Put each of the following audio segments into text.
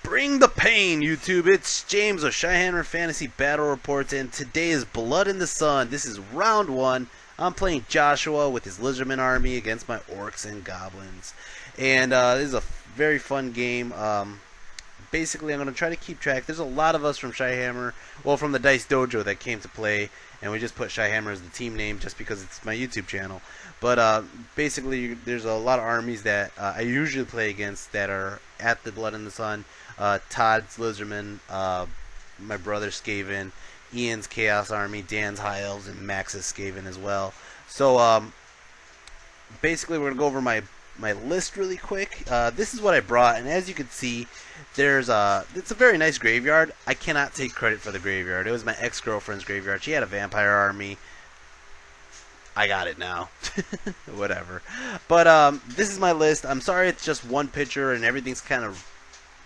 Bring the pain, YouTube. It's James with Shyhammer Fantasy Battle Reports, and today is Blood in the Sun. This is round one. I'm playing Joshua with his Lizardman army against my Orcs and Goblins. And this is a very fun game. Basically, I'm going to try to keep track. There's a lot of us from Shyhammer, well, from the Dice Dojo that came to play, and we just put Shyhammer as the team name just because it's my YouTube channel. But basically, there's a lot of armies that I usually play against that are at the Blood in the Sun. Todd's Lizardman, my brother Skaven, Ian's Chaos Army, Dan's High Elves, and Max's Skaven as well. So basically, we're going to go over my list really quick. This is what I brought, and as you can see, it's a very nice graveyard. I cannot take credit for the graveyard. It was my ex-girlfriend's graveyard. She had a vampire army. I got it now. Whatever. But this is my list. I'm sorry it's just one picture and everything's kind of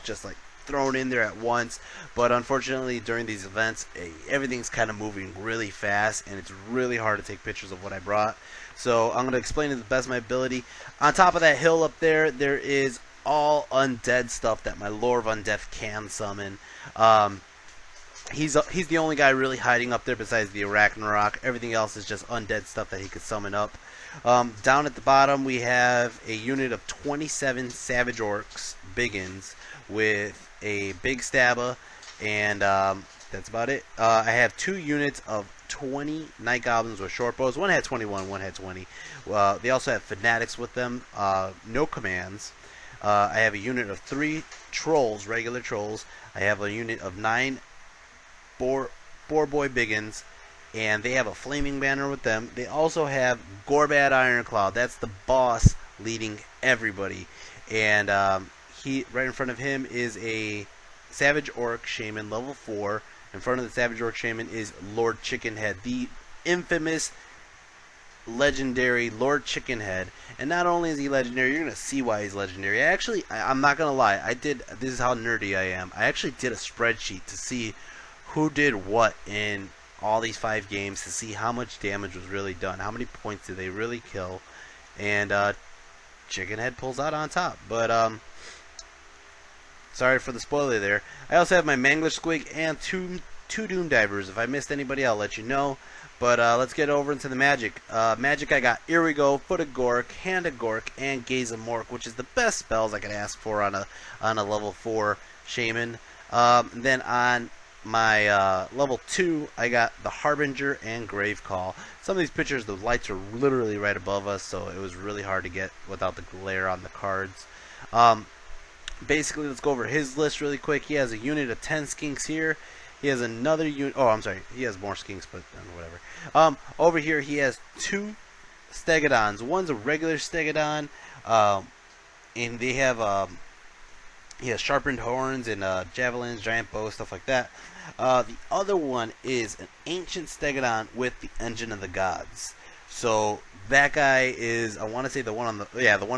just like thrown in there at once. But unfortunately, during these events, everything's kind of moving really fast, and it's really hard to take pictures of what I brought. So I'm going to explain it to the best of my ability. On top of that hill up there, there is all undead stuff that my Lore of Undeath can summon. He's the only guy really hiding up there besides the Arachnarok. Everything else is just undead stuff that he could summon up. Down at the bottom, we have a unit of 27 Savage Orcs, Biggins, with a Big Stabba, and that's about it. I have 2 units of 20 Night Goblins with short bows. One had 21, one had 20. They also have Fanatics with them, no commands. I have a unit of 3 Trolls, regular Trolls. I have a unit of 9 Boar Boy Biggins, and they have a Flaming Banner with them. They also have Gorbad Ironclaw. That's the boss leading everybody. And he right in front of him is a Savage Orc Shaman, level 4. In front of the Savage Orc Shaman is Lord Chickenhead, the infamous, legendary Lord Chickenhead. And not only is he legendary, you're going to see why he's legendary. I'm not going to lie. This is how nerdy I am. I actually did a spreadsheet to see who did what in all these 5 games, to see how much damage was really done, how many points did they really kill, and Chickenhead pulls out on top. But sorry for the spoiler there. I also have my Mangler Squig and two Doom Divers. If I missed anybody, I'll let you know. But let's get over into the magic. Magic, I got Here We Go, Foot of Gork, Hand of Gork, and Gaze of Mork, which is the best spells I could ask for on a level 4 Shaman. Then on my level 2, I got the Harbinger and Grave Call. Some of these pictures, the lights are literally right above us, so it was really hard to get without the glare on the cards. Basically, let's go over his list really quick. He has a unit of 10 Skinks here. He has another unit. Oh, I'm sorry. He has more Skinks, but whatever. Over here, he has 2 Stegodons. One's a regular Stegodon, and they have he has sharpened horns and javelins, giant bow, stuff like that. The other one is an ancient Stegodon with the Engine of the Gods. So that guy is, I want to say the one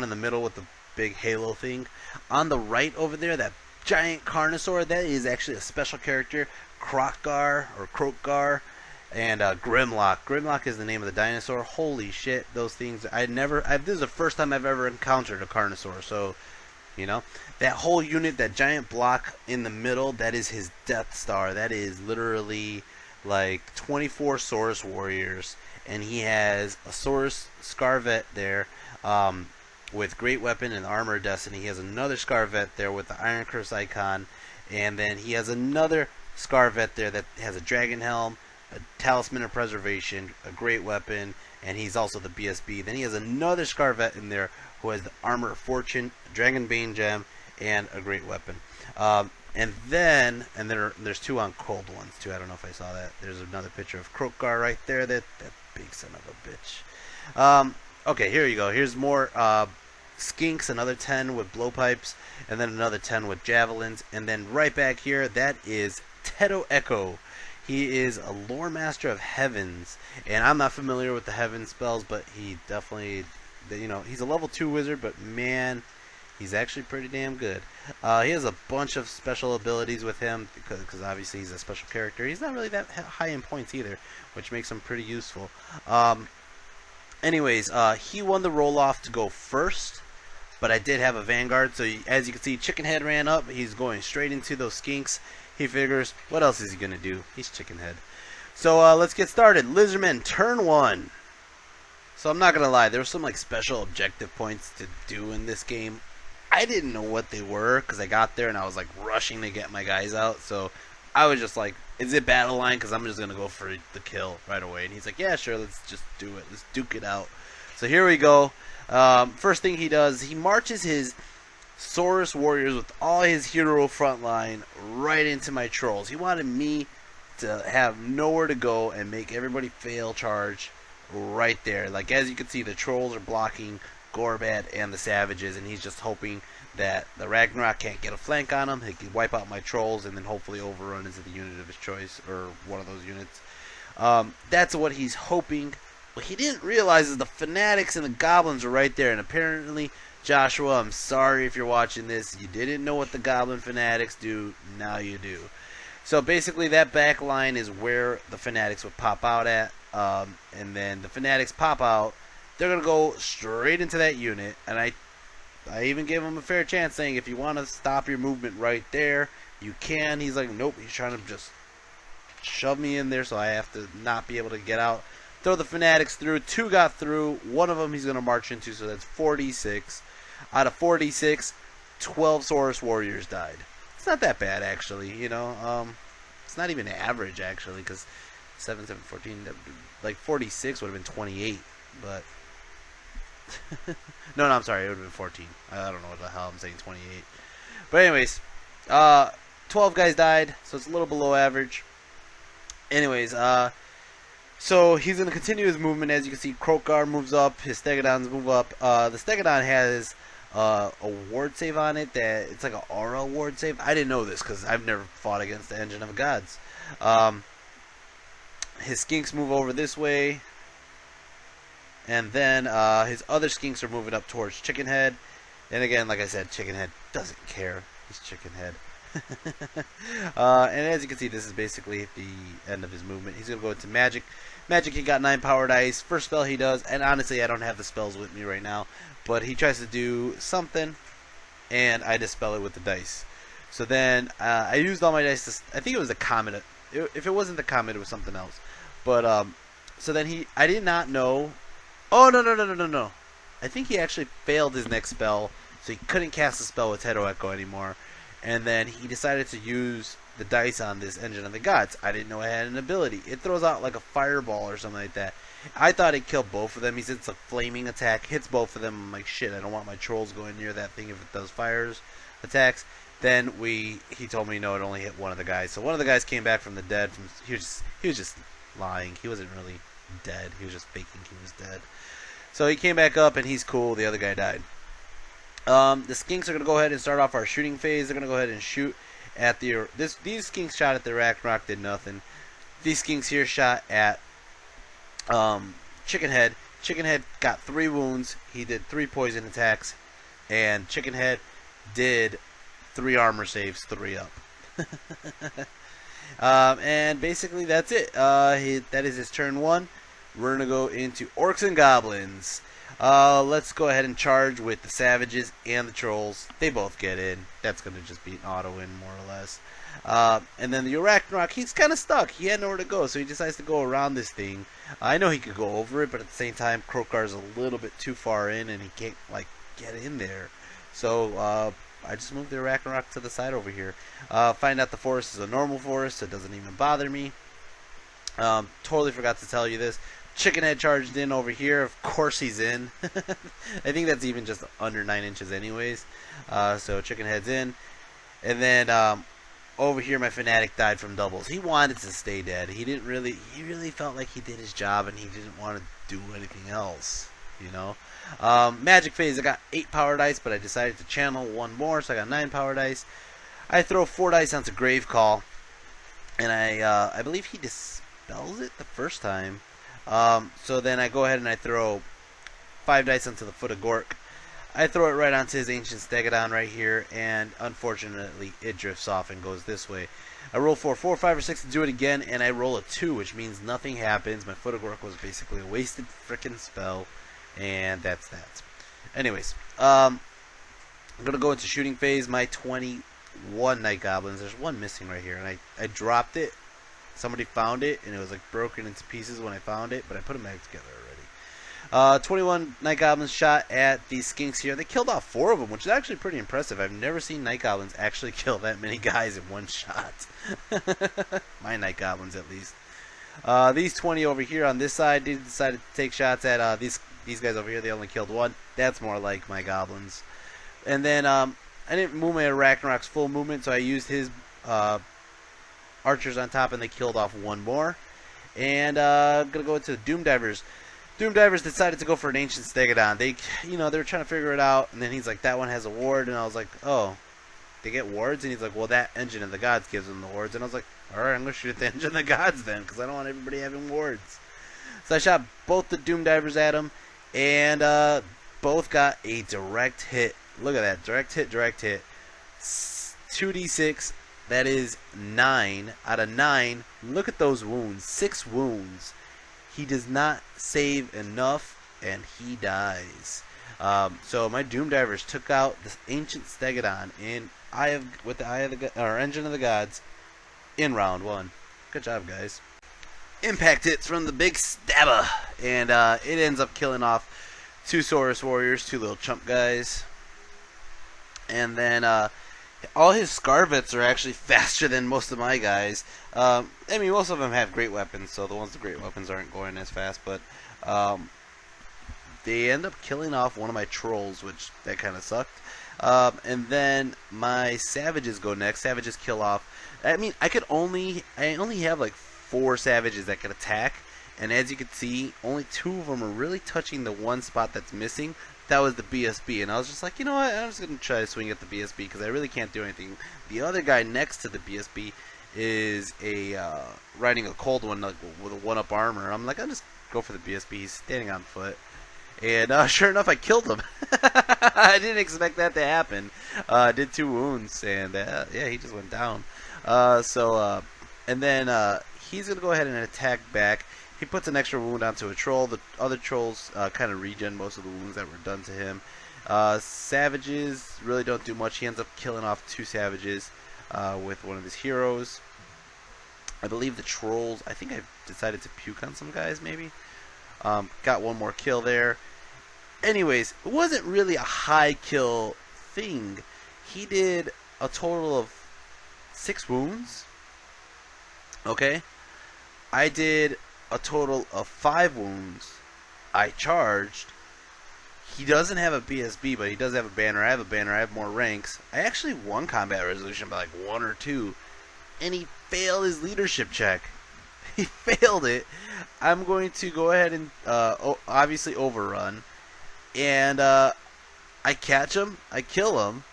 in the middle with the big halo thing. On the right over there, that giant Carnosaur, that is actually a special character, Kroq Gar and Grymlock. Grymlock is the name of the dinosaur. Holy shit, those things! This is the first time I've ever encountered a Carnosaur. So, you know, that whole unit, that giant block in the middle, that is his Death Star. That is literally like 24 Saurus Warriors, and he has a Saurus Scarvet there. With Great Weapon and Armor of Destiny. He has another Scarvet there with the Iron Curse icon, and then he has another Scarvet there that has a Dragon Helm, a Talisman of Preservation, a Great Weapon, and he's also the BSB. Then he has another Scarvet in there who has the Armor of Fortune, Dragon Bane Gem, and a Great Weapon. And there's 2 on cold ones too. I don't know if I saw that. There's another picture of Kroq Gar right there. That big son of a bitch. Okay, here you go. Here's more Skinks, another 10 with blowpipes, and then another 10 with javelins. And then right back here, that is Tetto'ekko. He is a Lore Master of Heavens, and I'm not familiar with the Heaven spells, but he definitely, he's a level 2 wizard, but man, he's actually pretty damn good. He has a bunch of special abilities with him, because obviously he's a special character. He's not really that high in points either, which makes him pretty useful. Anyways, he won the roll-off to go first. But I did have a Vanguard, so as you can see, Chickenhead ran up. He's going straight into those skinks. He figures, what else is he going to do? He's Chickenhead. So let's get started. Lizardmen, turn 1. So I'm not going to lie, there were some like special objective points to do in this game. I didn't know what they were because I got there and I was like rushing to get my guys out. So I was just like, is it battle line? Because I'm just going to go for the kill right away. And he's like, yeah, sure, let's just do it. Let's duke it out. So here we go. First thing he does, he marches his Saurus Warriors with all his hero front line right into my trolls. He wanted me to have nowhere to go and make everybody fail charge right there. Like, as you can see, the trolls are blocking Gorbad and the savages, and he's just hoping that the Ragnarok can't get a flank on him. He can wipe out my trolls and then hopefully overrun into the unit of his choice, or one of those units. That's what he's hoping. What he didn't realize is the fanatics and the goblins are right there, and apparently, Joshua, I'm sorry if you're watching this, you didn't know what the goblin fanatics do, now you do. So basically that back line is where the fanatics would pop out at, and then the fanatics pop out, they're going to go straight into that unit, and I even gave him a fair chance saying if you want to stop your movement right there, you can. He's like, nope, he's trying to just shove me in there so I have to not be able to get out. Throw the fanatics through. 2 got through. One of them he's going to march into, so that's 46. Out of 46, 12 Saurus Warriors died. It's not that bad, actually, you know. It's not even average, actually, because 7, 7, 14, like 46 would have been 28, but... no, I'm sorry, it would have been 14. I don't know what the hell I'm saying, 28. But anyways, 12 guys died, so it's a little below average. Anyways, so he's going to continue his movement. As you can see, Kroq Gar moves up, his Stegodons move up. The Stegodon has a ward save on it that it's like an aura ward save. I didn't know this because I've never fought against the Engine of Gods. His skinks move over this way. And then his other skinks are moving up towards Chickenhead. And again, like I said, Chickenhead doesn't care. He's Chickenhead. And as you can see, this is basically the end of his movement. He's going to go into Magic. Magic, he got 9 power dice. First spell he does, and honestly, I don't have the spells with me right now, but he tries to do something, and I dispel it with the dice. So then, I used all my dice to, I think it was a comet. If it wasn't the comet, it was something else. But, so then I did not know. Oh, no. I think he actually failed his next spell, so he couldn't cast the spell with Tetto'ekko anymore. And then he decided to use the dice on this Engine of the Gods. I didn't know it had an ability. It throws out like a fireball or something like that. I thought it killed both of them. He said it's a flaming attack, hits both of them. I'm like, shit, I don't want my trolls going near that thing if it does fires attacks. Then he told me no, it only hit one of the guys. So one of the guys came back from the dead. He was just lying. He wasn't really dead. He was just faking he was dead. So he came back up and he's cool. The other guy died. The skinks are going to go ahead and start off our shooting phase. They're going to go ahead and shoot at these skinks shot at the Ragnarok, did nothing. These skinks here shot at Chickenhead. Chickenhead got 3 wounds. He did 3 poison attacks. And Chickenhead did 3 armor saves, 3 up. And basically that's it. That is his turn 1. We're going to go into Orcs and Goblins. Let's go ahead and charge with the Savages and the Trolls. They both get in. That's going to just be an auto-win, more or less. And then the Ragnarok, he's kind of stuck. He had nowhere to go, so he decides to go around this thing. I know he could go over it, but at the same time, Kroq Gar's a little bit too far in, and he can't, like, get in there. So, I just moved the Ragnarok to the side over here. Find out the forest is a normal forest, so it doesn't even bother me. Totally forgot to tell you this. Chickenhead charged in over here. Of course he's in. I think that's even just under 9 inches anyways. So Chickenhead's in. And then over here my Fanatic died from doubles. He wanted to stay dead. He really felt like he did his job and he didn't want to do anything else. You know? Magic phase, I got 8 power dice, but I decided to channel 1 more, so I got 9 power dice. I throw 4 dice onto Grave Call. And I believe he dispels it the first time. So then I go ahead and I throw 5 dice onto the Foot of Gork. I throw it right onto his Ancient Stegodon right here, and unfortunately it drifts off and goes this way. I roll 4, 5, or 6 to do it again, and I roll a 2, which means nothing happens. My Foot of Gork was basically a wasted frickin' spell, and that's that. Anyways, I'm going to go into shooting phase. My 21 Night Goblins. There's one missing right here, and I dropped it. Somebody found it, and it was like broken into pieces when I found it, but I put them back together already. 21 Night Goblins shot at these skinks here. They killed off 4 of them, which is actually pretty impressive. I've never seen Night Goblins actually kill that many guys in one shot. My Night Goblins, at least. These 20 over here on this side, they decided to take shots at these guys over here. They only killed 1. That's more like my Goblins. And then I didn't move my Ragnarok's full movement, so I used his archers on top, and they killed off 1 more. And I'm gonna go into the Doom Divers. Doom Divers decided to go for an Ancient Stegodon. They were trying to figure it out, and then he's like, that one has a ward, and I was like, oh, they get wards? And he's like, well, that Engine of the Gods gives them the wards. And I was like, alright, I'm gonna shoot at the Engine of the Gods then, because I don't want everybody having wards. So I shot both the Doom Divers at him, and both got a direct hit. Look at that, direct hit, direct hit. 2d6, that is 9 out of 9. Look at those wounds, 6 wounds. He does not save enough, and he dies. So my Doom Divers took out this Ancient Stegodon with the Engine of the Gods in round 1. Good job, guys. Impact hits from the big stabber, and it ends up killing off 2 Saurus Warriors, 2 little chump guys. And then all his Scarvets are actually faster than most of my guys. I mean, most of them have great weapons, so the ones with great weapons aren't going as fast. But they end up killing off one of my Trolls, which that kind of sucked. And then my Savages go next. Savages kill off. I mean, I only have like 4 Savages that can attack. And as you can see, only 2 of them are really touching the one spot that's missing. That was the BSB, and I was just like, you know what, I'm just going to try to swing at the BSB because I really can't do anything. The other guy next to the BSB is riding a cold one, like, with a 1-up armor. I'm like, I'll just go for the BSB. He's standing on foot. And sure enough, I killed him. I didn't expect that to happen. Did 2 wounds, and yeah, he just went down. And then he's going to go ahead and attack back. He puts an extra wound onto a troll. The other trolls kind of regen most of the wounds that were done to him. Savages really don't do much. He ends up killing off 2 savages with one of his heroes. I believe the trolls, I think I decided to puke on some guys maybe. Got 1 more kill there. Anyways, it wasn't really a high kill thing. He did a total of 6 wounds. Okay. I did a total of 5 wounds. I charged. He doesn't have a BSB, but he does have a banner. I have a banner. I have more ranks. I actually won combat resolution by like 1 or 2, and he failed his leadership check. He failed it. I'm going to go ahead and obviously overrun, and I catch him. I kill him.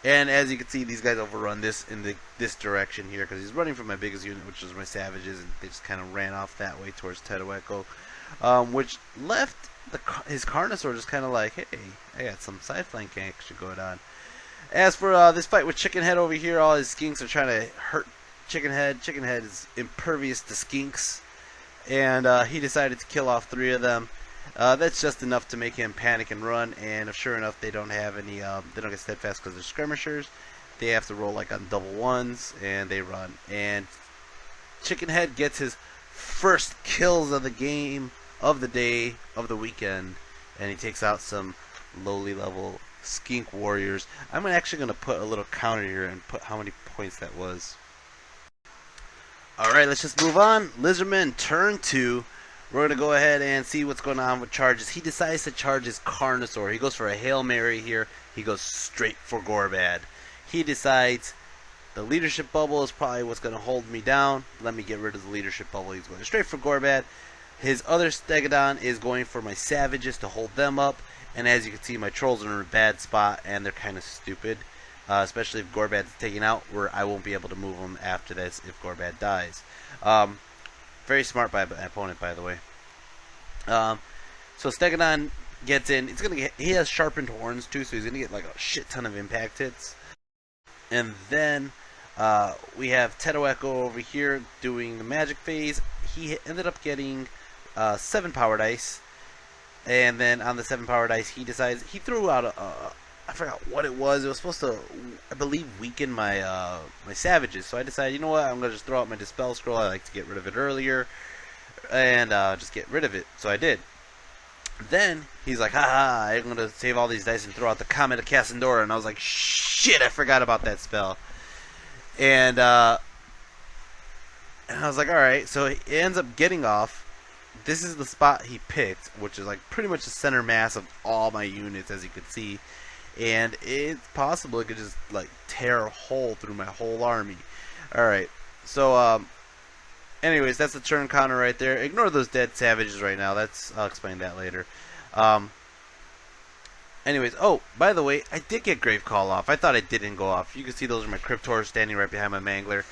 And as you can see, these guys overrun this in this direction here because he's running from my biggest unit, which is my Savages, and they just kind of ran off that way towards Tetto'ekko, which left his Carnosaur just kind of like, hey, I got some side flank action going on. As for this fight with Chickenhead over here, all his skinks are trying to hurt Chickenhead. Chickenhead is impervious to skinks, and he decided to kill off 3 of them. That's just enough to make him panic and run, and sure enough, they don't have any, they don't get steadfast because they're skirmishers. They have to roll like on double 1s, and they run. And Chickenhead gets his first kills of the game, of the day, of the weekend, and he takes out some lowly level skink warriors. I'm actually going to put a little counter here and put how many points that was. Alright, let's just move on. Lizardman, turn 2. We're going to go ahead and see what's going on with charges. He decides to charge his Carnosaur. He goes for a Hail Mary here. He goes straight for Gorbad. He decides the leadership bubble is probably what's going to hold me down. Let me get rid of the leadership bubble. He's going straight for Gorbad. His other Stegodon is going for my Savages to hold them up. And as you can see, my Trolls are in a bad spot, and they're kind of stupid. Especially if Gorbad's taken out, where I won't be able to move them after this if Gorbad dies. Very smart by my opponent, by the way. So Stegodon gets in. It's gonna get. He has sharpened horns too, so he's gonna get like a shit ton of impact hits. And then we have Tetto'ekko over here doing the magic phase. He ended up getting 7 power dice, and then on the 7 power dice, he decides he threw out I forgot what it was. It was supposed to, I believe, weaken my my savages. So I decided, you know what, I'm gonna just throw out my dispel scroll. I like to get rid of it earlier, and just get rid of it. So I did. Then he's like, haha, I'm gonna save all these dice and throw out the Comet of Cassandora. And I was like, shit, I forgot about that spell. And I was like, alright. So he ends up getting off. This is the spot he picked, which is like pretty much the center mass of all my units, as you can see. And it's possible it could just like tear a hole through my whole army. Alright, so anyways, that's the turn counter right there. Ignore those dead savages right now. I'll explain that later. Anyways, oh, by the way, I did get Grave Call off. I thought it didn't go off. You can see those are my Cryptors standing right behind my Mangler.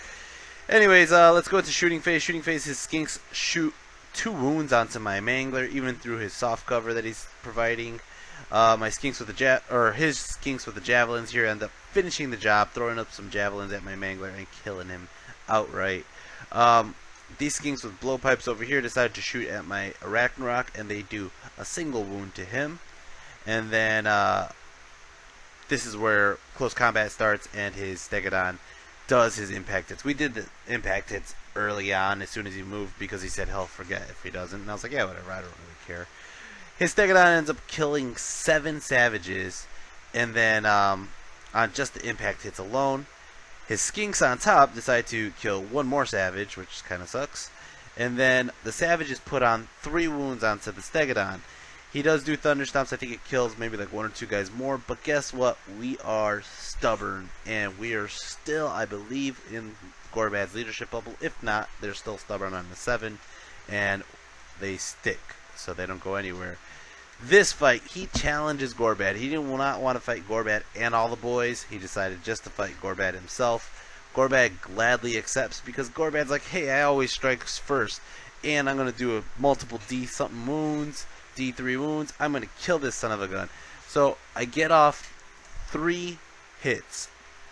Anyways, let's go into Shooting Phase. Shooting Phase, his Skinks shoot 2 wounds onto my Mangler, even through his soft cover that he's providing. My Skinks with the his Skinks with the javelins here end up finishing the job, throwing up some javelins at my Mangler and killing him outright. These Skinks with blowpipes over here decide to shoot at my Arachnarok, and they do a single wound to him. And then this is where close combat starts, and his Stegodon does his impact hits. We did the impact hits early on as soon as he moved because he said he'll forget if he doesn't. And I was like, yeah, whatever, I don't really care. His Stegodon ends up killing 7 savages, and then on just the impact hits alone, his Skinks on top decide to kill 1 more savage, which kind of sucks. And then the savages put on 3 wounds onto the Stegodon. He does do Thunderstomps. I think it kills maybe like 1 or 2 guys more. But guess what? We are stubborn. And we are still, I believe, in Gorbad's leadership bubble. If not, they're still stubborn on the 7. And they stick. So they don't go anywhere. This fight, he challenges Gorbad. He did not want to fight Gorbad and all the boys. He decided just to fight Gorbad himself. Gorbad gladly accepts because Gorbad's like, hey, I always strike first. And I'm going to do a multiple D-something wounds. D3 wounds. I'm going to kill this son of a gun. So I get off 3 hits,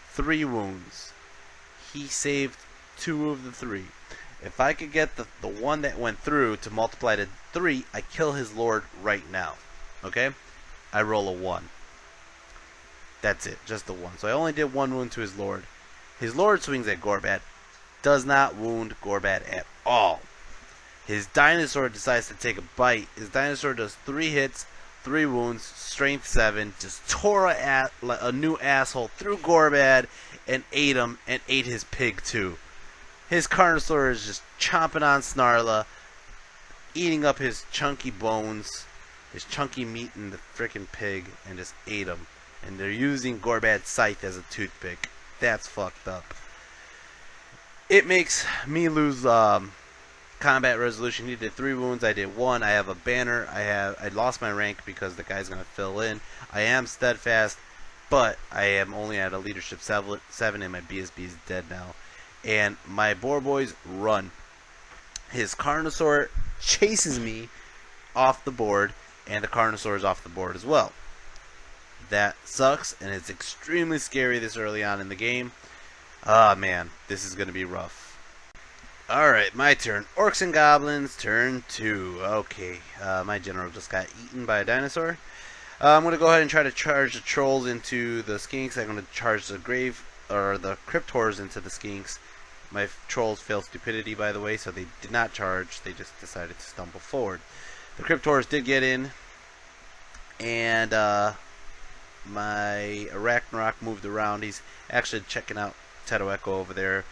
3 wounds. He saved 2 of the 3. If I could get the one that went through to multiply to 3, I kill his lord right now. Okay? I roll a 1. That's it. Just the 1. So I only did 1 wound to his lord. His lord swings at Gorbad. Does not wound Gorbad at all. His dinosaur decides to take a bite. His dinosaur does 3 hits, 3 wounds, strength 7. Just tore a new asshole through Gorbad and ate him, and ate his pig too. His Carnosaur is just chomping on Snarla, eating up his chunky bones, his chunky meat in the frickin' pig, and just ate him. And they're using Gorbad's scythe as a toothpick. That's fucked up. It makes me lose combat resolution. He did 3 wounds, I did 1. I have a banner. I lost my rank because the guy's gonna fill in. I am steadfast, but I am only at a leadership 7 and my BSB is dead now. And my boar boys run. His Carnosaur chases me off the board, and the Carnosaur is off the board as well. That sucks, and it's extremely scary this early on in the game. Ah, man, this is going to be rough. Alright, my turn. Orcs and Goblins, turn 2. Okay, my general just got eaten by a dinosaur. I'm going to go ahead and try to charge the trolls into the skinks. I'm going to charge the the cryptors into the skinks. My trolls failed stupidity, by the way, so they did not charge. They just decided to stumble forward. The cryptors did get in, and my Arachnarok moved around. He's actually checking out Tetto'ekko over there.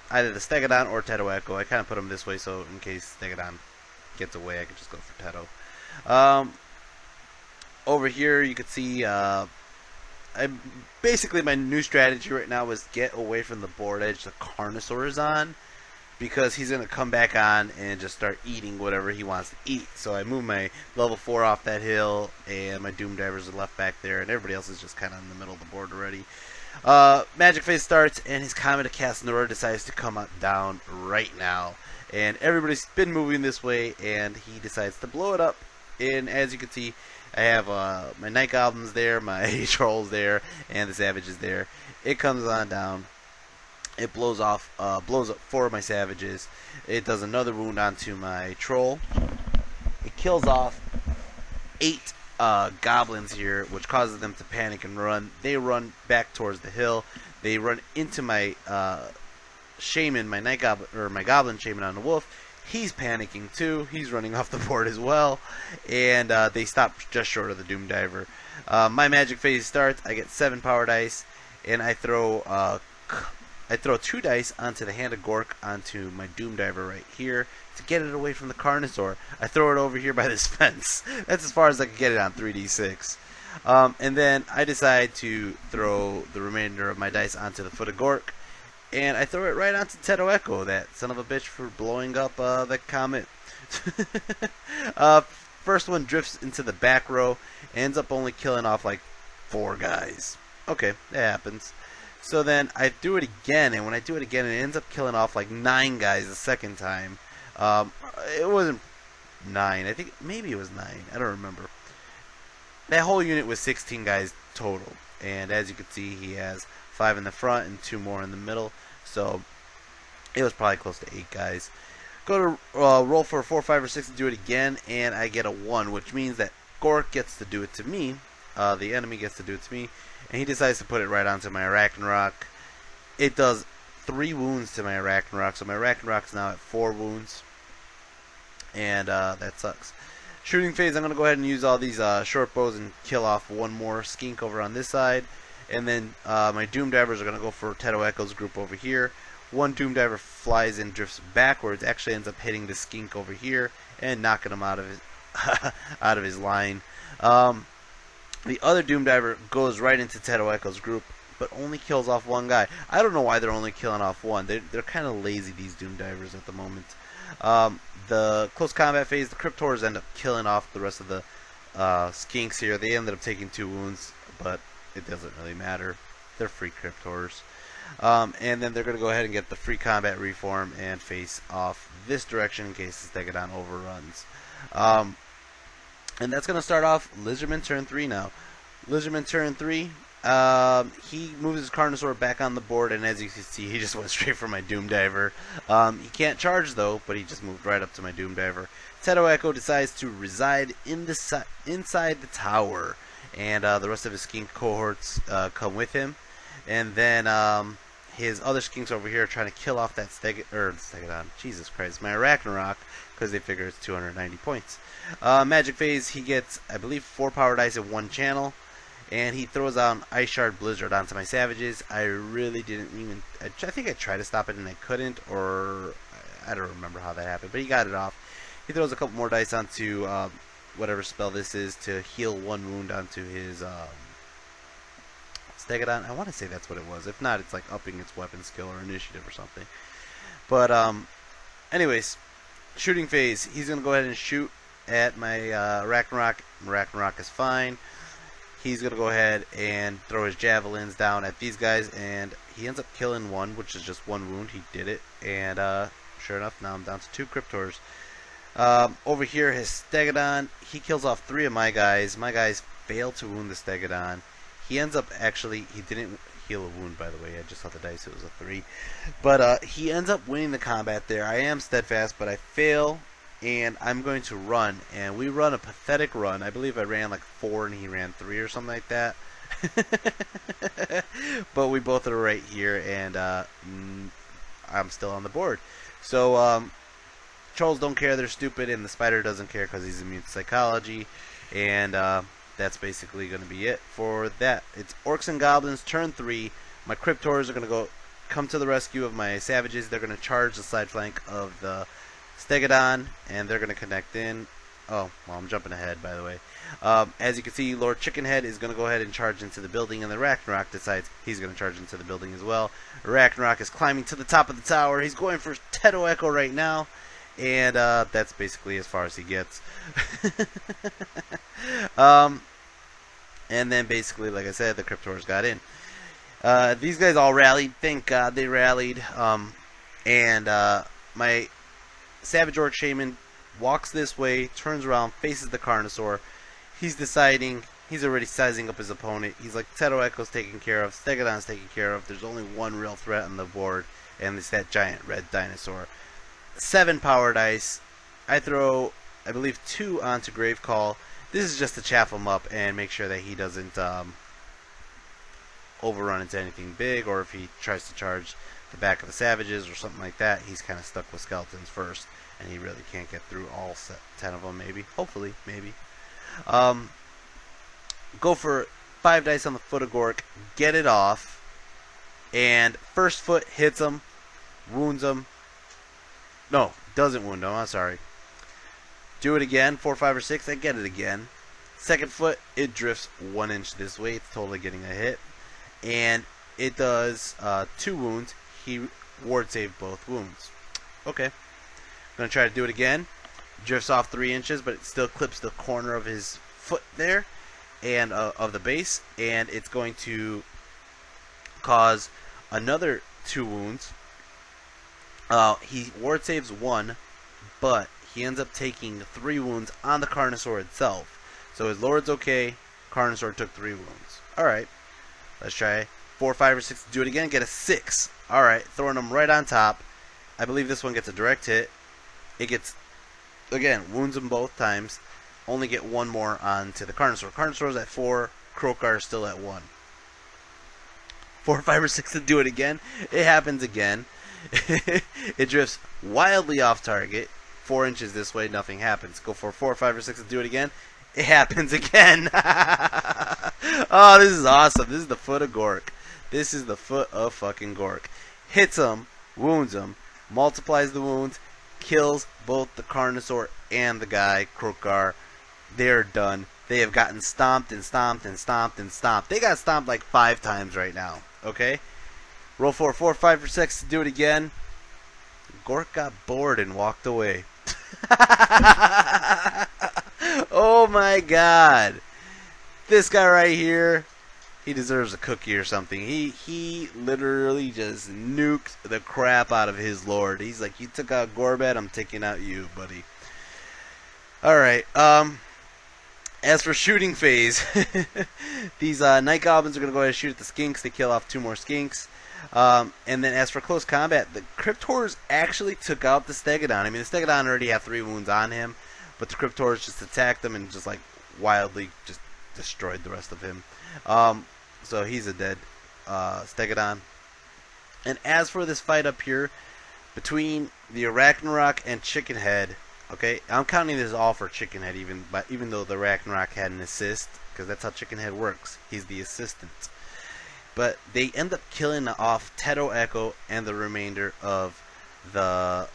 Either the Stegodon or Tetto'ekko. I kind of put him this way so in case Stegodon gets away, I can just go for Tetto. Over here, you can see basically my new strategy right now is get away from the board edge the Carnosaur is on, because he's going to come back on and just start eating whatever he wants to eat. So I move my level 4 off that hill, and my Doom Divers are left back there, and everybody else is just kind of in the middle of the board already. Magic phase starts, and his Comet of Cassandora decides to come up down right now. And everybody's been moving this way, and he decides to blow it up. And as you can see, I have my Night Goblins there, my Trolls there, and the Savages there. It comes on down. It blows up 4 of my Savages. It does another wound onto my Troll. It kills off 8 goblins here, which causes them to panic and run. They run back towards the hill. They run into my shaman, my night goblin, or my goblin shaman on the wolf. He's panicking too. He's running off the board as well, and they stop just short of the Doom Diver. My magic phase starts. I get 7 power dice, and I throw 2 dice onto the Hand of Gork onto my Doom Diver right here to get it away from the Carnosaur. I throw it over here by this fence. That's as far as I can get it on 3d6. And then I decide to throw the remainder of my dice onto the foot of Gork, and I throw it right onto Tetto'ekko, that son of a bitch, for blowing up the comet. First one drifts into the back row, ends up only killing off like 4 guys. Okay, that happens. So then I do it again, and when I do it again, it ends up killing off like 9 guys the second time. It wasn't 9. I think maybe it was 9. I don't remember. That whole unit was 16 guys total, and as you can see, he has 5 in the front and 2 more in the middle. So it was probably close to 8 guys. Go to roll for a 4, 5, or 6 to do it again, and I get a 1, which means that Gork gets to do it to me. The enemy gets to do it to me, and he decides to put it right onto my Arachnarok. It does 3 wounds to my Arachnarok, so my Arachnarok's now at 4 wounds, and that sucks. Shooting phase, I'm going to go ahead and use all these short bows and kill off 1 more skink over on this side. And then my Doom Divers are going to go for Tetto'ekko's group over here. 1 Doom Diver flies and drifts backwards, actually ends up hitting the skink over here and knocking him out of his out of his line. The other Doom Diver goes right into Tetto'ekko's group, but only kills off 1 guy. I don't know why they're only killing off 1. They're kind of lazy, these Doom Divers, at the moment. The close combat phase, the Cryptors end up killing off the rest of the skinks here. They ended up taking 2 wounds, but it doesn't really matter. They're free Cryptors. And then they're going to go ahead and get the free combat reform and face off this direction in case the Stegodon overruns. And that's going to start off Lizardman turn 3 now. Lizardman turn 3, he moves his Carnosaur back on the board, and as you can see, he just went straight for my Doom Diver. He can't charge though, but he just moved right up to my Doom Diver. Tetto'ekko decides to reside in the inside the tower, and the rest of his skink cohorts come with him. And then his other skinks over here are trying to kill off that Stegodon. Jesus Christ, my Arachnarok, because they figure it's 290 points. Magic phase, he gets, I believe, 4 power dice in 1 channel, and he throws out Ice Shard Blizzard onto my savages. I really didn't even, I think I tried to stop it and I couldn't, or I don't remember how that happened, but he got it off. He throws a couple more dice onto whatever spell this is to heal 1 wound onto his Stegodon. I want to say that's what it was. If not, it's like upping its weapon skill or initiative or something. But anyways, shooting phase. He's gonna go ahead and shoot at my Arachnarok. Arachnarok is fine. He's gonna go ahead and throw his javelins down at these guys, and he ends up killing 1, which is just 1 wound. He did it, and sure enough, now I'm down to 2 Cryptors. Over here, his Stegodon. He kills off 3 of my guys. My guys fail to wound the Stegodon. He ends up actually, he didn't heal a wound, by the way. I just saw the dice, it was a 3. But he ends up winning the combat there. I am steadfast, but I fail, and I'm going to run. And we run a pathetic run. I believe I ran like 4 and he ran 3 or something like that. But we both are right here, and I'm still on the board. So, trolls don't care, they're stupid, and the spider doesn't care because he's immune to psychology. And that's basically going to be it for that. It's Orcs and Goblins turn 3. My Cryptors are going to come to the rescue of my savages. They're going to charge the side flank of the Stegodon, and they're going to connect in. Oh, well, I'm jumping ahead, by the way. As you can see, Lord Chickenhead is going to go ahead and charge into the building, and the Arachnarok decides he's going to charge into the building as well. Arachnarok is climbing to the top of the tower. He's going for Tetto'ekko right now. And that's basically as far as he gets. And then basically, like I said, the Cryptors got in. These guys all rallied. Thank God they rallied. And my Savage Orc Shaman walks this way, turns around, faces the Carnosaur. He's deciding, he's already sizing up his opponent. He's like, Tetto'ekko's taken care of, Stegodon's taken care of. There's only 1 real threat on the board, and it's that giant red dinosaur. 7 power dice. I throw, I believe, 2 onto Grave Call. This is just to chaff him up and make sure that he doesn't overrun into anything big, or if he tries to charge the back of the savages or something like that, he's kind of stuck with skeletons first, and he really can't get through all 10 of them, maybe. Hopefully, maybe. Go for 5 dice on the foot of Gork, get it off, and first foot hits him, wounds him. No, doesn't wound him, I'm sorry. Do it again, 4, 5, or 6, I get it again. Second foot, it drifts 1 inch this way, it's totally getting a hit. And it does 2 wounds. He ward saved both wounds. Okay. I'm going to try to do it again. Drifts off 3 inches, but it still clips the corner of his foot there, and of the base, and it's going to cause another 2 wounds. He ward saves 1, but he ends up taking 3 wounds on the Carnosaur itself. So his Lord's okay, Carnosaur took 3 wounds. Alright, let's try 4, 5, or 6 to do it again, get a 6. Alright, throwing him right on top. I believe this one gets a direct hit. It gets, again, wounds him both times. Only get 1 more onto the Carnosaur. Carnosaur's at 4, Kroq Gar is still at 1. 4, 5, or 6 to do it again. It happens again. It drifts wildly off target. 4 inches this way, nothing happens. Go for 4, 5, or 6 to do it again. It happens again. Oh, this is awesome. This is the foot of Gork. This is the foot of fucking Gork. Hits him, wounds him, multiplies the wounds, kills both the Carnosaur and the guy, Kroq Gar. They're done. They have gotten stomped and stomped and stomped and stomped. They got stomped like 5 times right now. Okay? Roll 4, 4, 5, or 6 to do it again. Gork got bored and walked away. Oh my god. This guy right here, he deserves a cookie or something. He literally just nuked the crap out of his lord. He's like, you took out Gorbad, I'm taking out you, buddy. Alright, as for shooting phase, these night goblins are going to go ahead and shoot at the skinks. They kill off 2 more skinks. And then as for close combat, the Cryptors actually took out the Stegodon. I mean, the Stegodon already had 3 wounds on him, but the Cryptors just attacked him and just like wildly just destroyed the rest of him. So he's a dead Stegodon. And as for this fight up here between the Arachnarok and Chickenhead, okay, I'm counting this all for Chickenhead, even though the Arachnarok had an assist, because that's how Chickenhead works. He's the assistant. But they end up killing off Tetto'ekko and the remainder of the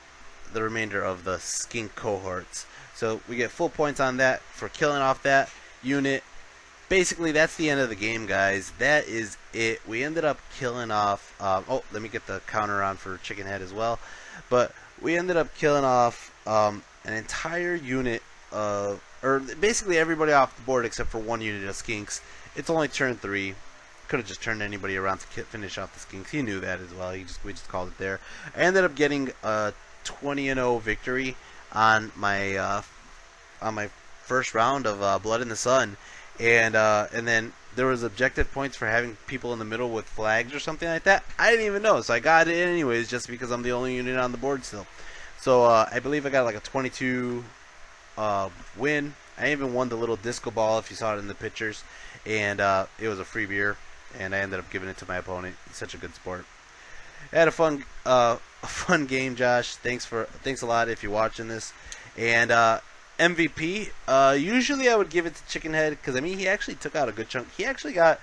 skink cohorts. So we get full points on that for killing off that unit. Basically, that's the end of the game, guys. That is it. We ended up killing off... oh, let me get the counter on for Chickenhead as well. But we ended up killing off an entire unit of... or basically everybody off the board except for 1 unit of skinks. It's only turn 3. Could have just turned anybody around to finish off the skinks. He knew that as well. We just called it there. I ended up getting a 20-0 victory on my first round of Blood in the Sun. And then there was objective points for having people in the middle with flags or something like that. I didn't even know, so I got it anyways, just because I'm the only unit on the board still. So I believe I got like a 22 win. I even won the little disco ball, if you saw it in the pictures, and it was a free beer, and I ended up giving it to my opponent. He's such a good sport. I had a fun game, Josh. Thanks a lot if you're watching this. And MVP, usually I would give it to Chickenhead, because I mean he actually took out a good chunk. He actually got,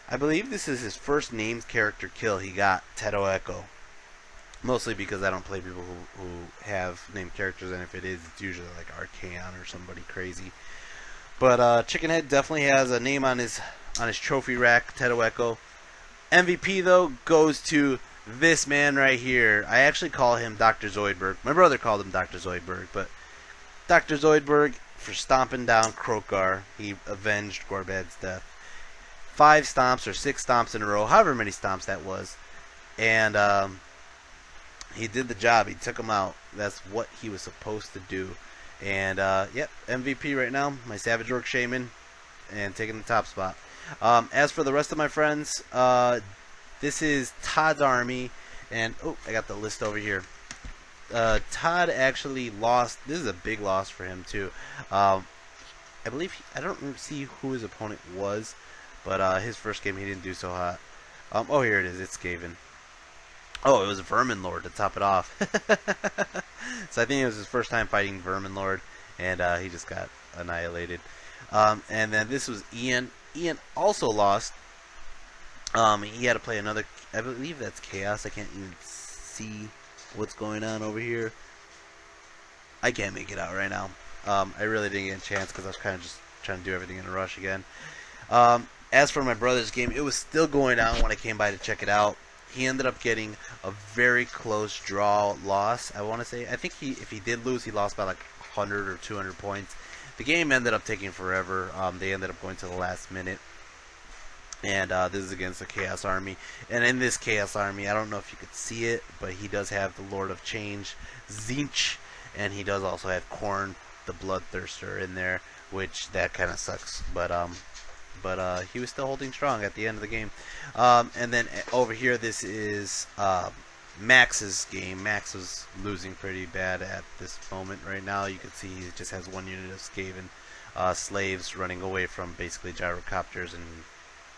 I believe this is his first named character kill. He got Tetto'ekko, mostly because I don't play people who have named characters, and if it is, it's usually like Archaon or somebody crazy. But Chickenhead definitely has a name on his trophy rack, Tetto'ekko. MVP though goes to this man right here. I actually call him Dr. Zoidberg. My brother called him Dr. Zoidberg, but Dr. Zoidberg for stomping down Kroq Gar. He avenged Gorbad's death. 5 stomps or 6 stomps in a row, however many stomps that was. And he did the job. He took him out. That's what he was supposed to do. And yep, MVP right now. My Savage Orc Shaman, and taking the top spot. As for the rest of my friends, this is Todd's army, and oh, I got the list over here. Todd actually lost. This is a big loss for him too. I I believe I don't see who his opponent was, but his first game he didn't do so hot. Oh, here it is. It's Skaven. Oh, it was Vermin Lord to top it off. So I think it was his first time fighting Vermin Lord, and he just got annihilated. And then this was Ian. Ian also lost. He had to play another. I believe that's Chaos. I can't even see what's going on over here. I can't make it out right now. I really didn't get a chance because I was kind of just trying to do everything in a rush again. As for my brother's game, it was still going on when I came by to check it out. He ended up getting a very close draw loss, I want to say. I think if he did lose, he lost by like 100 or 200 points. The game ended up taking forever. They ended up going to the last minute. And this is against the Chaos Army. And in this Chaos Army, I don't know if you could see it, but he does have the Lord of Change, Tzeentch. And he does also have Khorne, the Bloodthirster, in there, which that kind of sucks. But he was still holding strong at the end of the game. And then over here, this is Max's game. Max was losing pretty bad at this moment right now. You can see he just has one unit of Skaven slaves running away from basically gyrocopters and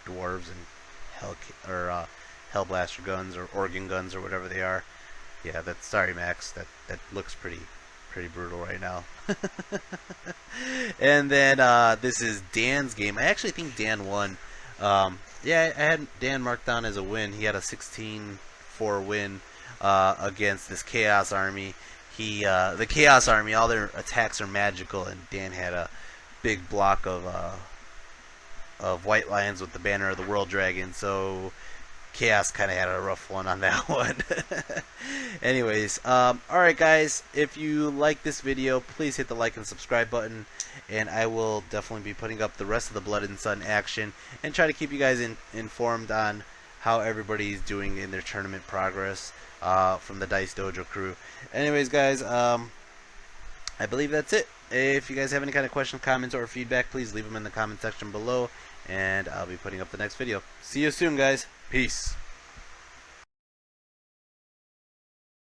dwarves and Hellblaster guns or organ guns or whatever they are. Yeah, that's sorry, Max. That looks pretty brutal right now. And then this is Dan's game. I actually think Dan won. Yeah, I had Dan marked down as a win. He had a 16-4 win against this Chaos Army. The Chaos Army, all their attacks are magical, and Dan had a big block of white lions with the banner of the World Dragon. So Chaos kind of had a rough one on that one. Anyways, alright guys, if you like this video, please hit the like and subscribe button, and I will definitely be putting up the rest of the Blood and Sun action and try to keep you guys informed on how everybody's doing in their tournament progress from the Dice Dojo crew. Anyways guys, I believe that's it. If you guys have any kind of questions, comments, or feedback, please leave them in the comment section below, and I'll be putting up the next video. See you soon guys. Peace.